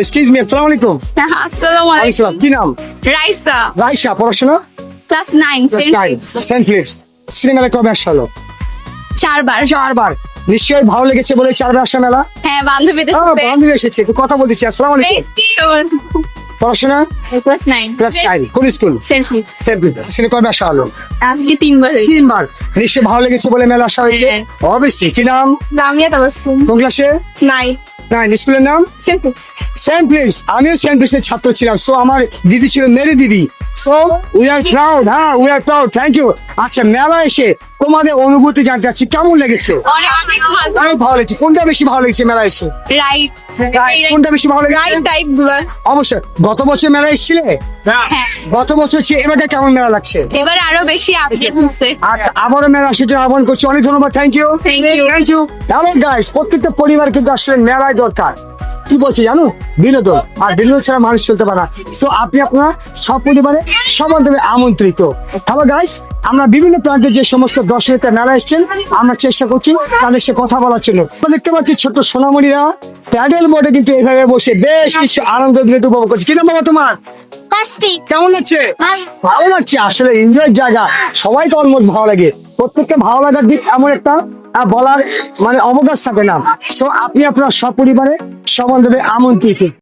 Excuse me, আসসালামু আলাইকুম। আসসালামু আলাইকুম। আসসালাম, কি নাম? রাইসা, রাইসা, পড়াশোনা? Class 9, class 9, Saint Philip's. স্ক্রিনে মেলা কবে আসা হলো? 4 বার। 4 বার। নিশ্চয়ই ভালো লেগেছে বলে 4 বার আসা মেলা। হ্যাঁ, বান্ধবীদের ও, সাথে। বান্ধবী এসেছে, একটু কথা বলতেছি। আসসালামু আলাইকুম। পড়াশোনা? ক্লাস 9, ক্লাস 9, কোন school? Saint Philip's. Saint Philip's. স্ক্রিনে কবে আসা হলো? আজকে 3 বার হয়েছে। 3 বার। নিশ্চয়ই ভালো লেগেছে বলে মেলা আসা হয়েছে। হ্যাঁ। অবভিয়াসলি। কি নাম? লামিয়া তাবাসসুম। কোন ক্লাসে? 9, 9। স্কুলের নাম? Saint Philip's. Saint Philip's. আমিও সেন্ট ফিলিপসের ছাত্র ছিলাম। সো আমার দিদি ছিল মেরি দিদি। So we are proud. হ্যাঁ, we are proud. Thank you. আচ্ছা, মেলা এসে তোমাদের অনুভূতি জানতে চাচ্ছি, কেমন লেগেছে? অনেক ভালো। অনেক ভালো লেগেছে। কোনটা বেশি ভালো লেগেছে মেলা এসে? রাইট। কোনটা বেশি ভালো লেগেছে? রাইট টাইপ গুলো। অবশ্যই। গত বছর মেলা এসেছিলে? হ্যাঁ। গত বছর ছিল, এবারে কেমন মেলা লাগছে? এবার আরো বেশি আপডেট হচ্ছে। আচ্ছা, আবারও মেলা সেটা আহ্বান করছি। অনেক ধন্যবাদ। Thank you. Thank you. Thank you. Hello guys, প্রত্যেকটা পরিবার কিন্তু আসলে মেলায় দরকার। কি বলছি জানো? বিনোদন। আর বিনোদন ছাড়া মানুষ চলতে পারে না। সো আপনি আপনারা সপরিবারে সমানভাবে আমন্ত্রিত। হ্যালো গাইস, আমরা বিভিন্ন প্রান্তে যে সমস্ত দর্শকরা মেলা এসেছেন, আমরা চেষ্টা করছি তাদের সাথে কথা বলার জন্য। আমরা দেখতে পাচ্ছি ছোট্ট সোনামণিরা প্যাডেল বোর্ডে কিন্তু এইভাবে বসে বেশ কিছু আনন্দ বিনোদন উপভোগ করছে। কি নাম বাবা তোমার? কেমন লাগছে? ভালো লাগছে। আসলে এনজয়ের জায়গা, সবাইকে অলমোস্ট ভালো লাগে। প্রত্যেকটা ভালো লাগার দিক এমন একটা বলার মানে অবকাশ থাকে না। সো আপনি আপনার সপরিবারে সমানভাবে আমন্ত্রিত।